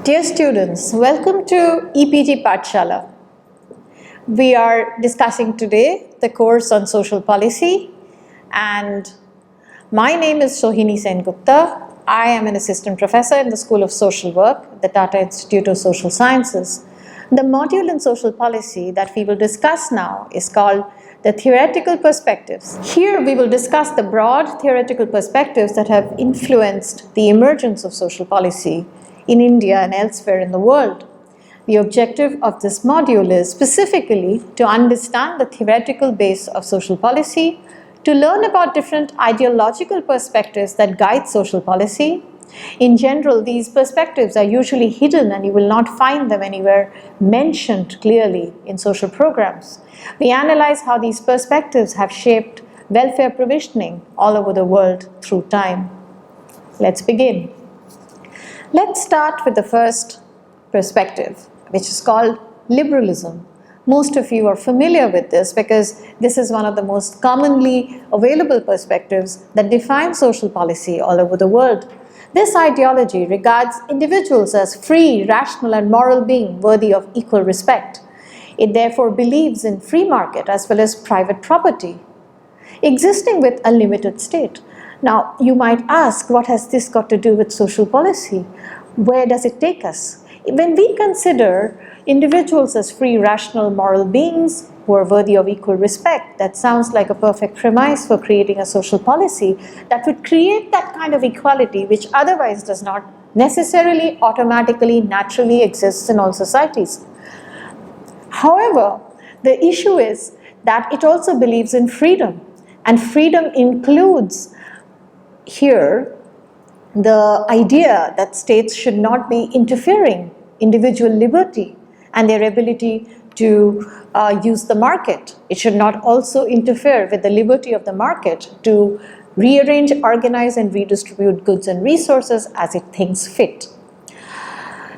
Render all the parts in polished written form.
Dear students, welcome to EPG Pathshala. We are discussing today the course on social policy, and my name is Sohini Sen-Gupta. I am an assistant professor in the School of Social Work at the Tata Institute of Social Sciences. The module in social policy that we will discuss now is called the theoretical perspectives. Here we will discuss the broad theoretical perspectives that have influenced the emergence of social policy in India and elsewhere in the world. The objective of this module is specifically to understand the theoretical base of social policy, to learn about different ideological perspectives that guide social policy. In general, these perspectives are usually hidden and you will not find them anywhere mentioned clearly in social programs. We analyze how these perspectives have shaped welfare provisioning all over the world through time. Let's begin. Let's start with the first perspective, which is called liberalism. Most of you are familiar with this because this is one of the most commonly available perspectives that define social policy all over the world. This ideology regards individuals as free, rational, and moral beings worthy of equal respect. It therefore believes in free market as well as private property, existing with a limited state. Now, you might ask, what has this got to do with social policy? Where does it take us? When we consider individuals as free, rational, moral beings who are worthy of equal respect, that sounds like a perfect premise for creating a social policy that would create that kind of equality which otherwise does not necessarily, automatically, naturally exist in all societies. However, the issue is that it also believes in freedom, and freedom includes here the idea that states should not be interfering individual liberty and their ability to use the market. It should not also interfere with the liberty of the market to rearrange, organize, and redistribute goods and resources as it thinks fit.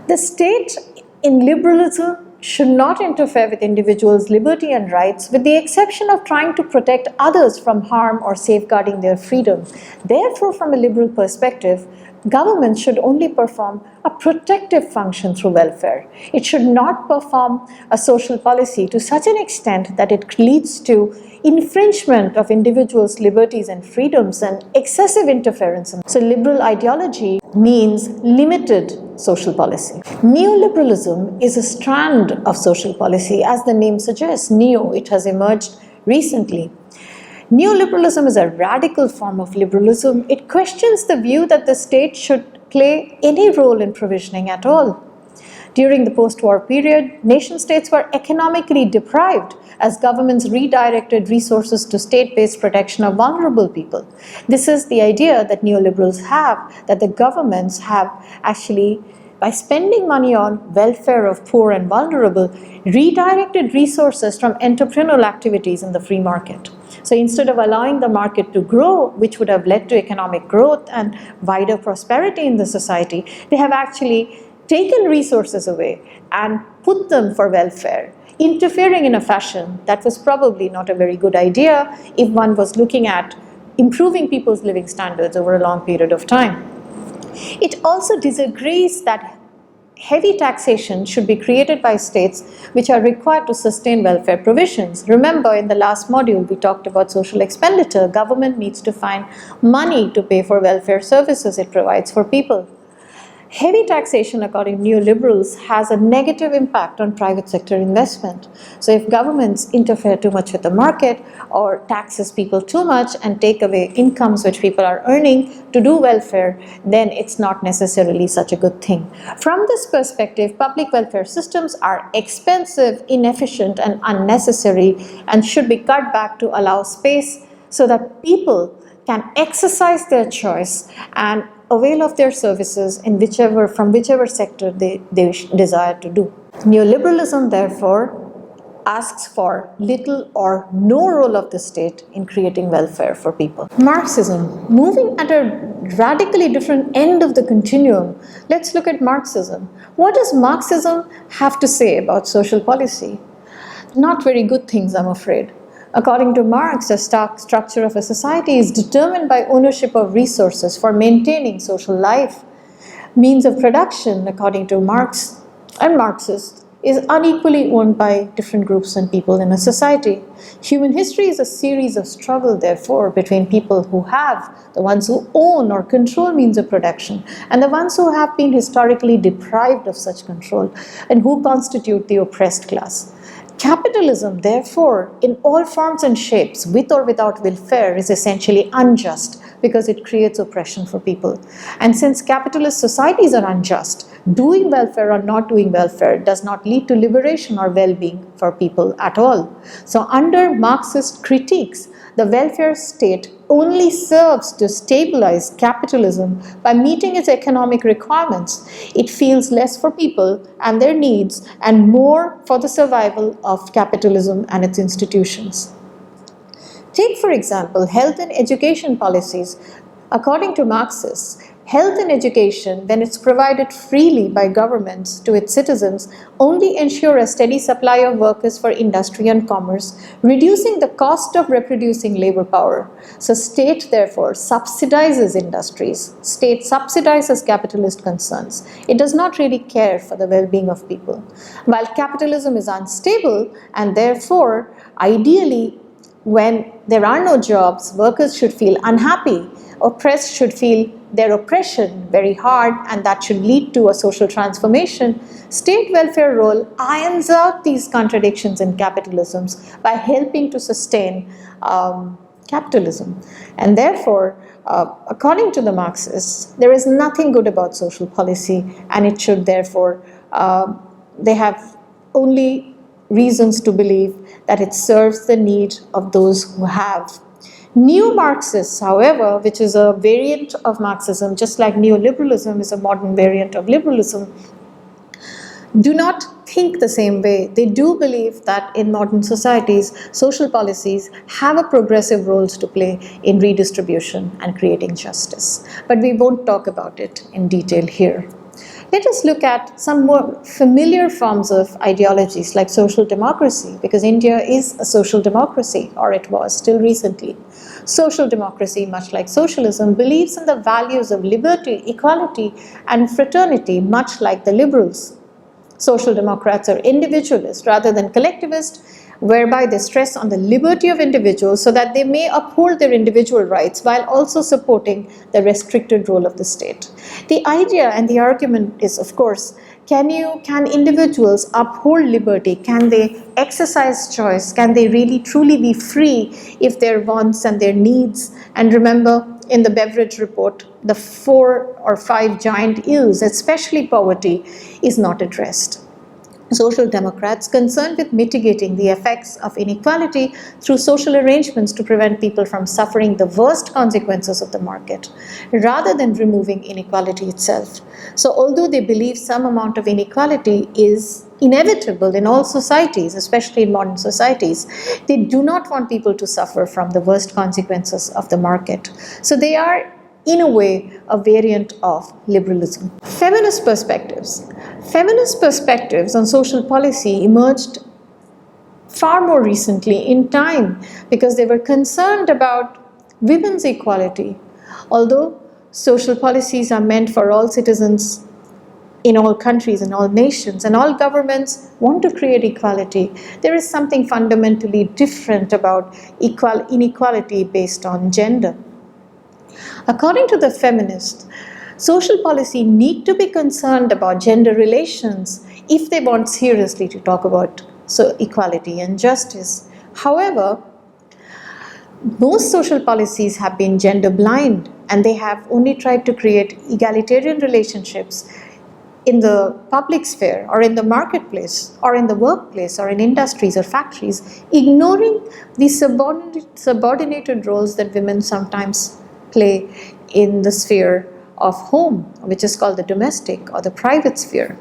The state in liberalism should not interfere with individuals' liberty and rights, with the exception of trying to protect others from harm or safeguarding their freedom. Therefore, from a liberal perspective, government should only perform a protective function through welfare. It should not perform a social policy to such an extent that it leads to infringement of individuals' liberties and freedoms and excessive interference. So liberal ideology means limited social policy. Neoliberalism is a strand of social policy, as the name suggests. Neo, it has emerged recently. Neoliberalism is a radical form of liberalism. It questions the view that the state should play any role in provisioning at all. During the post-war period, nation-states were economically deprived as governments redirected resources to state-based protection of vulnerable people. This is the idea that neoliberals have, that the governments have actually, by spending money on welfare of poor and vulnerable, redirected resources from entrepreneurial activities in the free market. So instead of allowing the market to grow, which would have led to economic growth and wider prosperity in the society, they have actually taken resources away and put them for welfare, interfering in a fashion that was probably not a very good idea if one was looking at improving people's living standards over a long period of time. It also disagrees that heavy taxation should be created by states which are required to sustain welfare provisions. Remember, in the last module we talked about social expenditure. Government needs to find money to pay for welfare services it provides for people. Heavy taxation, according to neoliberals, has a negative impact on private sector investment. So if governments interfere too much with the market or taxes people too much and take away incomes which people are earning to do welfare, then it's not necessarily such a good thing. From this perspective, public welfare systems are expensive, inefficient, and unnecessary and should be cut back to allow space so that people can exercise their choice and avail of their services in from whichever sector they desire to do. Neoliberalism, therefore, asks for little or no role of the state in creating welfare for people. Marxism, moving at a radically different end of the continuum, let's look at Marxism. What does Marxism have to say about social policy? Not very good things, I'm afraid. According to Marx, the structure of a society is determined by ownership of resources for maintaining social life. means of production, according to Marx and Marxists, is unequally owned by different groups and people in a society. Human history is a series of struggle, therefore, between people who have, the ones who own or control means of production, and the ones who have been historically deprived of such control and who constitute the oppressed class. Capitalism, therefore, in all forms and shapes, with or without welfare, is essentially unjust because it creates oppression for people. And since capitalist societies are unjust, doing welfare or not doing welfare does not lead to liberation or well-being for people at all. So under Marxist critiques, the welfare state only serves to stabilize capitalism by meeting its economic requirements. It feels less for people and their needs and more for the survival of capitalism and its institutions. Take, for example, health and education policies. According to Marxists, health and education, when it's provided freely by governments to its citizens, only ensure a steady supply of workers for industry and commerce, reducing the cost of reproducing labor power. So state, therefore, subsidizes industries. State subsidizes capitalist concerns. It does not really care for the well-being of people. While capitalism is unstable and therefore, ideally, when there are no jobs, workers should feel unhappy. Oppressed should feel their oppression very hard, and that should lead to a social transformation. State welfare role irons out these contradictions in capitalisms by helping to sustain capitalism. And therefore, according to the Marxists, there is nothing good about social policy, and it should therefore, they have only reasons to believe that it serves the need of those who have. New Marxists, however, which is a variant of Marxism, just like neoliberalism is a modern variant of liberalism, do not think the same way. They do believe that in modern societies, social policies have a progressive role to play in redistribution and creating justice. But we won't talk about it in detail here. Let us look at some more familiar forms of ideologies like social democracy, because India is a social democracy, or it was till recently. Social democracy, much like socialism, believes in the values of liberty, equality, and fraternity, much like the liberals. Social democrats are individualist rather than collectivist, whereby they stress on the liberty of individuals so that they may uphold their individual rights while also supporting the restricted role of the state. The idea and the argument is, of course, can individuals uphold liberty? Can they exercise choice? Can they really truly be free if their wants and their needs? And remember, in the Beveridge report, the 4 or 5 giant ills, especially poverty, is not addressed. Social democrats concerned with mitigating the effects of inequality through social arrangements to prevent people from suffering the worst consequences of the market, rather than removing inequality itself. So although they believe some amount of inequality is inevitable in all societies, especially in modern societies, they do not want people to suffer from the worst consequences of the market. So they are, in a way, a variant of liberalism. Feminist perspectives. Feminist perspectives on social policy emerged far more recently in time because they were concerned about women's equality. Although social policies are meant for all citizens in all countries and all nations, and all governments want to create equality, there is something fundamentally different about inequality based on gender. According to the feminists, social policy need to be concerned about gender relations if they want seriously to talk about equality and justice. However, most social policies have been gender blind, and they have only tried to create egalitarian relationships in the public sphere or in the marketplace or in the workplace or in industries or factories, ignoring the subordinated roles that women sometimes play in the sphere of home, which is called the domestic or the private sphere.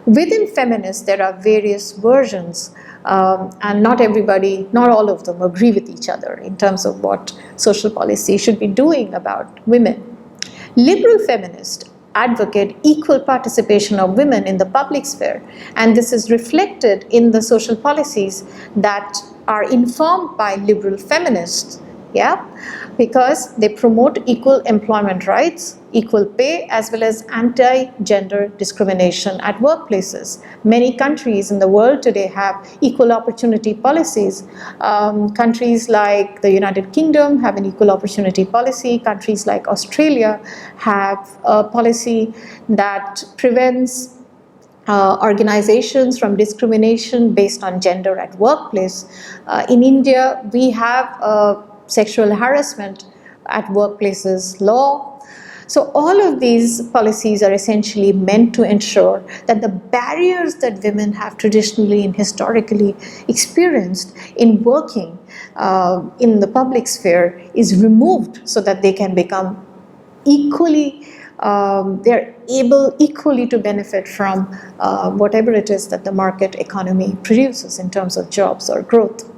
Within feminists, there are various versions, and not all of them agree with each other in terms of what social policy should be doing about women. Liberal feminists advocate equal participation of women in the public sphere, and this is reflected in the social policies that are informed by liberal feminists Yeah, because they promote equal employment rights, equal pay, as well as anti-gender discrimination at workplaces. Many countries in the world today have equal opportunity policies. Countries like the United Kingdom have an equal opportunity policy. Countries like Australia have a policy that prevents organizations from discrimination based on gender at workplace. In India, we have sexual harassment at workplaces law. So all of these policies are essentially meant to ensure that the barriers that women have traditionally and historically experienced in working in the public sphere is removed so that they can become equally they're able equally to benefit from whatever it is that the market economy produces in terms of jobs or growth.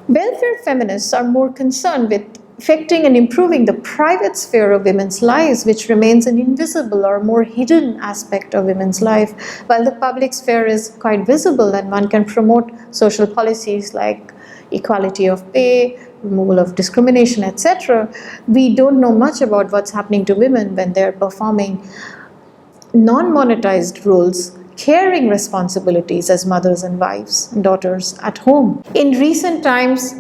Welfare feminists are more concerned with affecting and improving the private sphere of women's lives, which remains an invisible or more hidden aspect of women's life, while the public sphere is quite visible and one can promote social policies like equality of pay, removal of discrimination, etc. We don't know much about what's happening to women when they're performing non-monetized roles, caring responsibilities as mothers and wives and daughters at home. In recent times,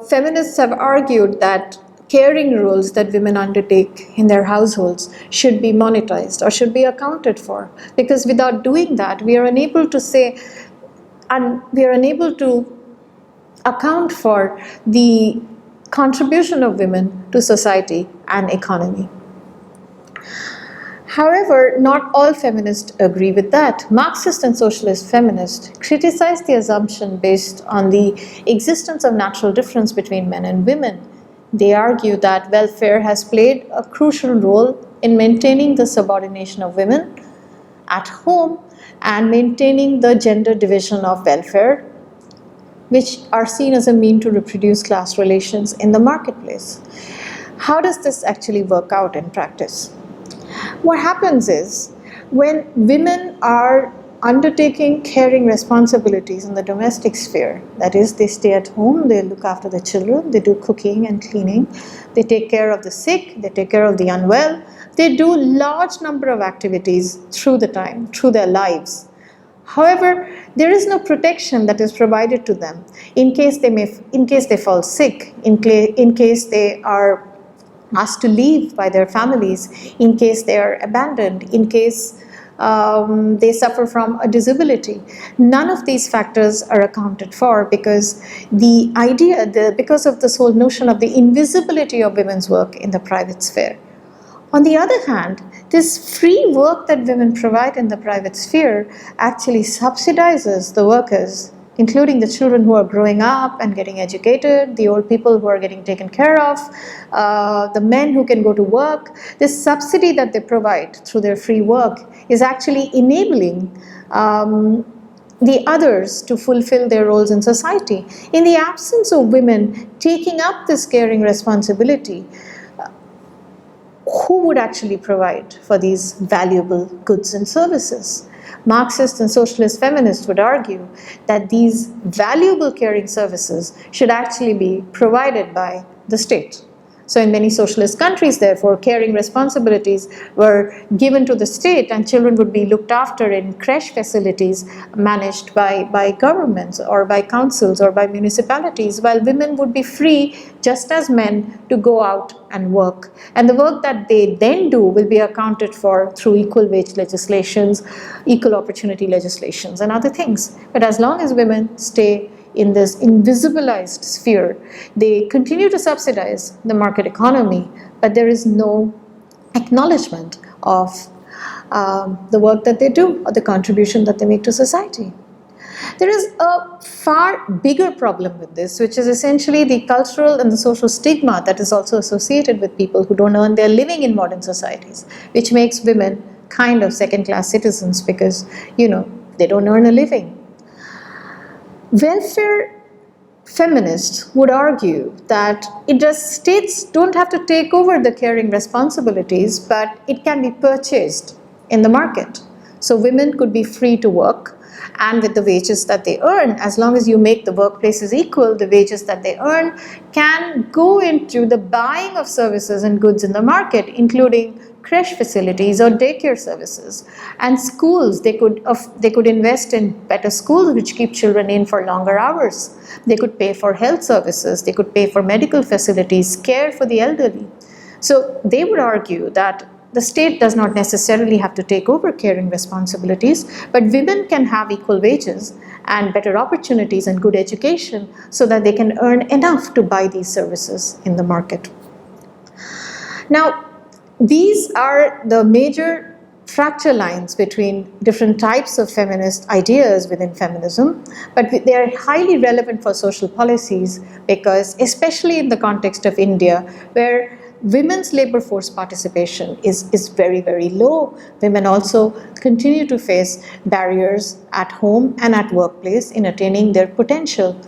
feminists have argued that caring roles that women undertake in their households should be monetized or should be accounted for, because without doing that, we are unable to say, and we are unable to account for the contribution of women to society and economy. However, not all feminists agree with that. Marxist and socialist feminists criticize the assumption based on the existence of natural difference between men and women. They argue that welfare has played a crucial role in maintaining the subordination of women at home and maintaining the gender division of welfare, which are seen as a mean to reproduce class relations in the marketplace. How does this actually work out in practice? What happens is, when women are undertaking caring responsibilities in the domestic sphere, that is, they stay at home, they look after the children, they do cooking and cleaning, they take care of the sick, they take care of the unwell, they do large number of activities through the time, through their lives. However, there is no protection that is provided to them in case they fall sick, in case they are asked to leave by their families, in case they are abandoned, in case they suffer from a disability. None of these factors are accounted for because because of this whole notion of the invisibility of women's work in the private sphere. On the other hand, this free work that women provide in the private sphere actually subsidizes the workers, including the children who are growing up and getting educated, the old people who are getting taken care of, the men who can go to work. This subsidy that they provide through their free work is actually enabling the others to fulfill their roles in society. In the absence of women taking up this caring responsibility, who would actually provide for these valuable goods and services? Marxist and socialist feminists would argue that these valuable caring services should actually be provided by the state. So in many socialist countries, therefore, caring responsibilities were given to the state and children would be looked after in creche facilities managed by governments or by councils or by municipalities, while women would be free, just as men, to go out and work. And the work that they then do will be accounted for through equal wage legislations, equal opportunity legislations, and other things. But as long as women stay in this invisibilized sphere, they continue to subsidize the market economy, but there is no acknowledgement of the work that they do or the contribution that they make to society. There is a far bigger problem with this, which is essentially the cultural and the social stigma that is also associated with people who don't earn their living in modern societies, which makes women kind of second-class citizens because, they don't earn a living. Welfare feminists would argue that states don't have to take over the caring responsibilities, but it can be purchased in the market. So women could be free to work, and with the wages that they earn. As long as you make the workplaces equal, the wages that they earn can go into the buying of services and goods in the market, including creche facilities or daycare services. And schools, they could invest in better schools which keep children in for longer hours. They could pay for health services, they could pay for medical facilities, care for the elderly. So they would argue that the state does not necessarily have to take over caring responsibilities, but women can have equal wages and better opportunities and good education so that they can earn enough to buy these services in the market. Now, these are the major fracture lines between different types of feminist ideas within feminism, but they are highly relevant for social policies because, especially in the context of India, where women's labor force participation is very, very low. Women also continue to face barriers at home and at workplace in attaining their potential.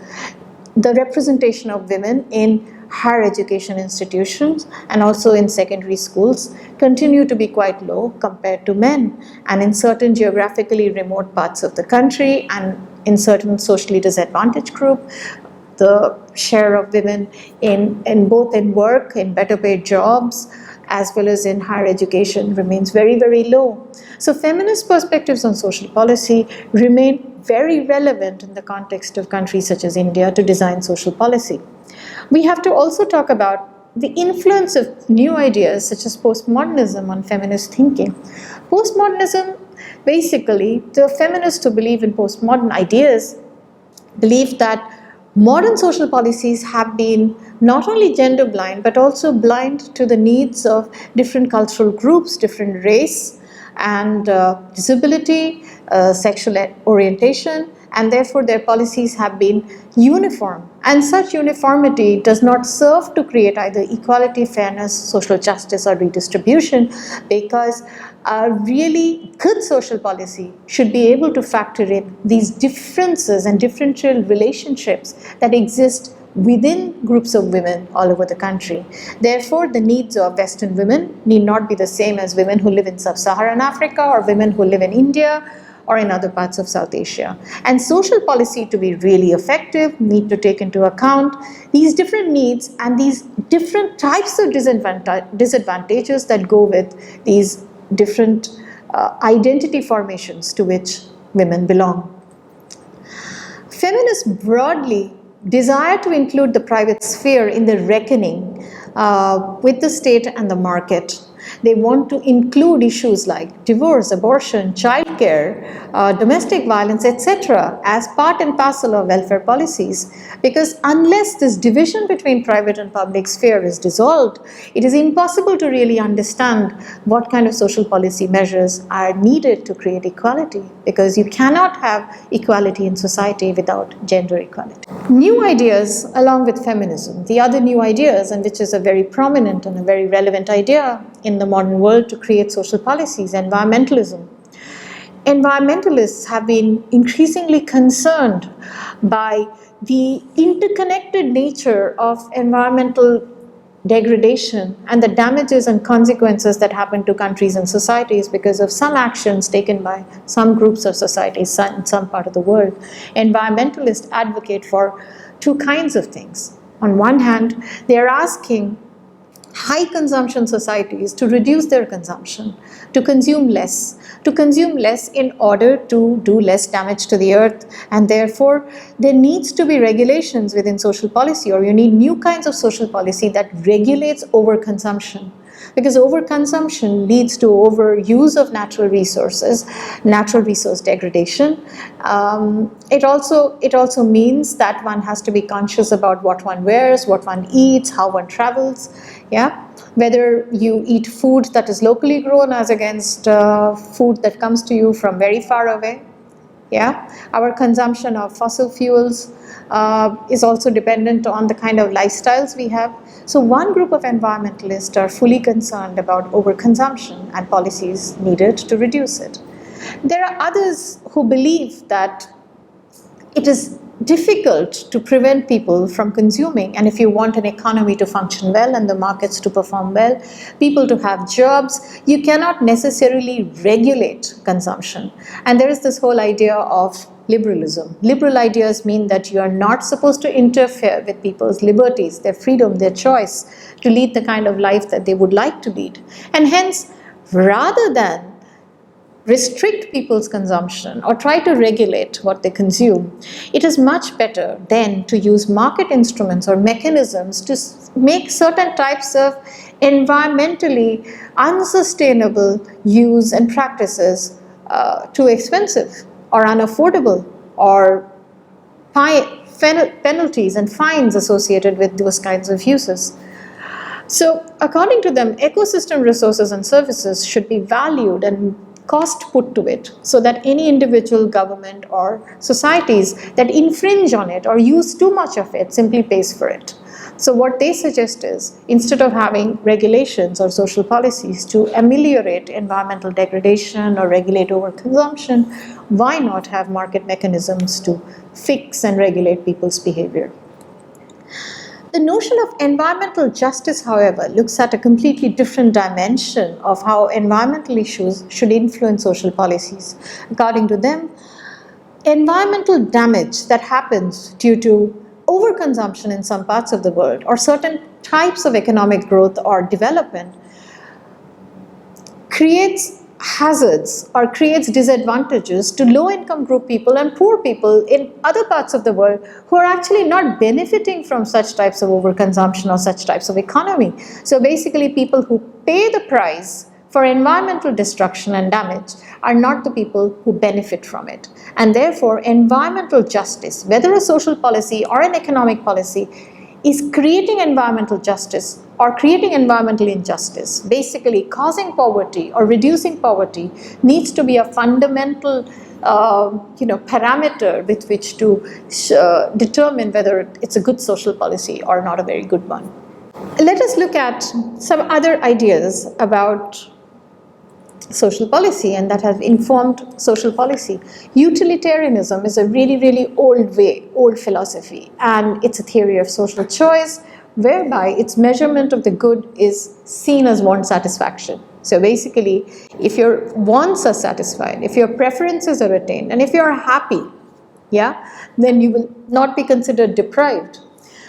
The representation of women in higher education institutions and also in secondary schools continue to be quite low compared to men, and in certain geographically remote parts of the country and in certain socially disadvantaged groups, the share of women in both in work, in better paid jobs, as well as in higher education remains very, very low. So feminist perspectives on social policy remain very relevant in the context of countries such as India to design social policy. We have to also talk about the influence of new ideas such as postmodernism on feminist thinking. Postmodernism, basically, the feminists who believe in postmodern ideas believe that modern social policies have been not only gender blind but also blind to the needs of different cultural groups, different race and disability, sexual orientation, and therefore their policies have been uniform. And such uniformity does not serve to create either equality, fairness, social justice, or redistribution, because a really good social policy should be able to factor in these differences and differential relationships that exist within groups of women all over the country. Therefore, the needs of Western women need not be the same as women who live in sub-Saharan Africa or women who live in India or in other parts of South Asia. And social policy, to be really effective, need to take into account these different needs and these different types of disadvantages that go with these different identity formations to which women belong. Feminists broadly desire to include the private sphere in the reckoning with the state and the market. They want to include issues like divorce, abortion, childcare, domestic violence, etc. as part and parcel of welfare policies, because unless this division between private and public sphere is dissolved, it is impossible to really understand what kind of social policy measures are needed to create equality, because you cannot have equality in society without gender equality. New ideas along with feminism, the other new ideas, and which is a very prominent and a very relevant idea in the modern world to create social policies, environmentalism. Environmentalists have been increasingly concerned by the interconnected nature of environmental degradation and the damages and consequences that happen to countries and societies because of some actions taken by some groups of societies in some part of the world. Environmentalists advocate for two kinds of things. On one hand, they are asking high consumption societies to reduce their consumption, to consume less in order to do less damage to the earth, and therefore there needs to be regulations within social policy, or you need new kinds of social policy that regulates overconsumption. Because overconsumption leads to overuse of natural resources, natural resource degradation. It also means that one has to be conscious about what one wears, what one eats, how one travels. Yeah, whether you eat food that is locally grown as against food that comes to you from very far away. Yeah, our consumption of fossil fuels is also dependent on the kind of lifestyles we have. So one group of environmentalists are fully concerned about overconsumption and policies needed to reduce it. There are others who believe that it is difficult to prevent people from consuming. And if you want an economy to function well and the markets to perform well, people to have jobs, you cannot necessarily regulate consumption. And there is this whole idea of liberalism. Liberal ideas mean that you are not supposed to interfere with people's liberties, their freedom, their choice to lead the kind of life that they would like to lead. And hence, rather than restrict people's consumption or try to regulate what they consume, it is much better then to use market instruments or mechanisms to make certain types of environmentally unsustainable use and practices too expensive or unaffordable, or penalties and fines associated with those kinds of uses. So according to them, ecosystem resources and services should be valued and cost put to it, so that any individual, government or societies that infringe on it or use too much of it simply pays for it. So what they suggest is, instead of having regulations or social policies to ameliorate environmental degradation or regulate overconsumption, why not have market mechanisms to fix and regulate people's behavior? The notion of environmental justice, however, looks at a completely different dimension of how environmental issues should influence social policies. According to them, environmental damage that happens due to overconsumption in some parts of the world or certain types of economic growth or development creates hazards or creates disadvantages to low-income group people and poor people in other parts of the world who are actually not benefiting from such types of overconsumption or such types of economy. So basically, people who pay the price for environmental destruction and damage are not the people who benefit from it. And therefore, environmental justice, whether a social policy or an economic policy, is creating environmental justice or creating environmental injustice, basically causing poverty or reducing poverty, needs to be a fundamental parameter with which to determine whether it's a good social policy or not a very good one. Let us look at some other ideas about social policy and that have informed social policy. Utilitarianism is a really, really old philosophy, and it's a theory of social choice whereby its measurement of the good is seen as want satisfaction. So basically, if your wants are satisfied, if your preferences are attained, and if you're happy, then you will not be considered deprived.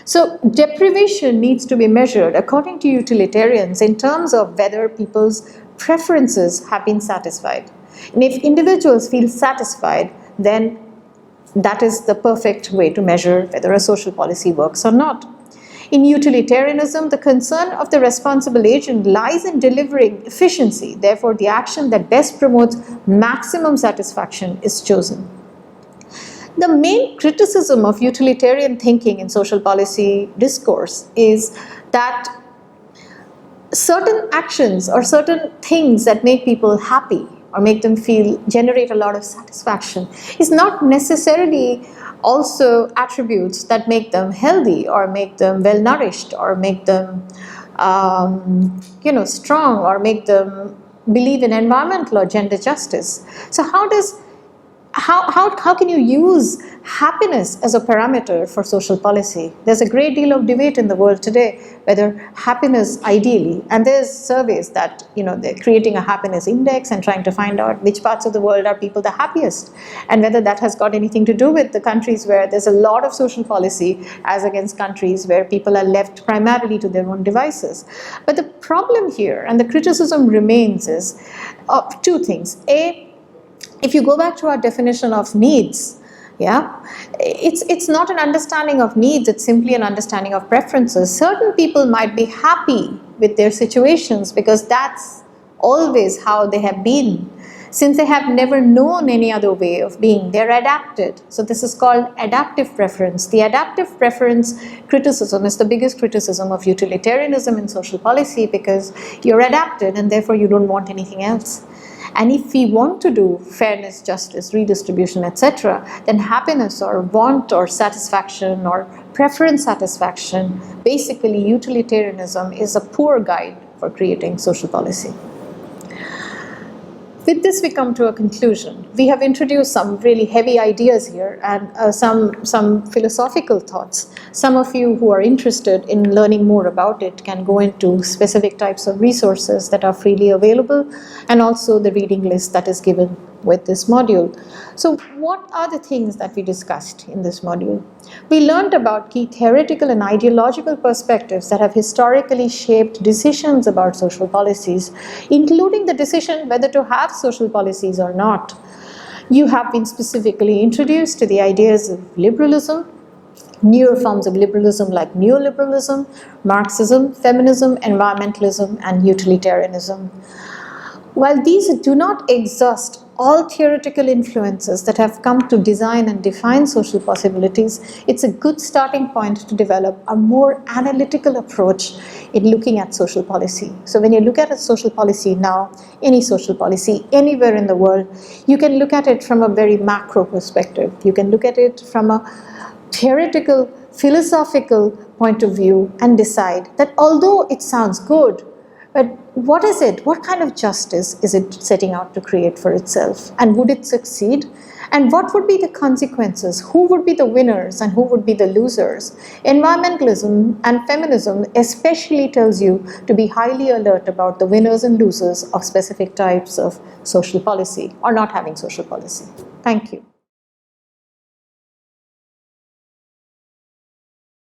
So deprivation needs to be measured, according to utilitarians, in terms of whether people's preferences have been satisfied. And if individuals feel satisfied, then that is the perfect way to measure whether a social policy works or not. In utilitarianism, the concern of the responsible agent lies in delivering efficiency. Therefore, the action that best promotes maximum satisfaction is chosen. The main criticism of utilitarian thinking in social policy discourse is that certain actions or certain things that make people happy or make them generate a lot of satisfaction is not necessarily also attributes that make them healthy or make them well nourished or make them strong or make them believe in environmental or gender justice. So how can you use happiness as a parameter for social policy? There's a great deal of debate in the world today whether happiness ideally, and there's surveys that they're creating a happiness index and trying to find out which parts of the world are people the happiest, and whether that has got anything to do with the countries where there's a lot of social policy as against countries where people are left primarily to their own devices. But the problem here, and the criticism remains, is two things. If you go back to our definition of needs, it's not an understanding of needs, it's simply an understanding of preferences. Certain people might be happy with their situations because that's always how they have been. Since they have never known any other way of being, they're adapted. So this is called adaptive preference. The adaptive preference criticism is the biggest criticism of utilitarianism in social policy, because you're adapted and therefore you don't want anything else. And if we want to do fairness, justice, redistribution, etc., then happiness or want or satisfaction or preference satisfaction, basically utilitarianism is a poor guide for creating social policy. With this, we come to a conclusion. We have introduced some really heavy ideas here and some philosophical thoughts. Some of you who are interested in learning more about it can go into specific types of resources that are freely available, and also the reading list that is given with this module. So what are the things that we discussed in this module? We learned about key theoretical and ideological perspectives that have historically shaped decisions about social policies, including the decision whether to have social policies or not. You have been specifically introduced to the ideas of liberalism, newer forms of liberalism like neoliberalism, Marxism, feminism, environmentalism, and utilitarianism. While these do not exhaust all theoretical influences that have come to design and define social possibilities, it's a good starting point to develop a more analytical approach in looking at social policy. So when you look at a social policy now, any social policy anywhere in the world, you can look at it from a very macro perspective. You can look at it from a theoretical, philosophical point of view and decide that although it sounds good, but what is it? What kind of justice is it setting out to create for itself? And would it succeed? And what would be the consequences? Who would be the winners and who would be the losers? Environmentalism and feminism especially tells you to be highly alert about the winners and losers of specific types of social policy or not having social policy. Thank you.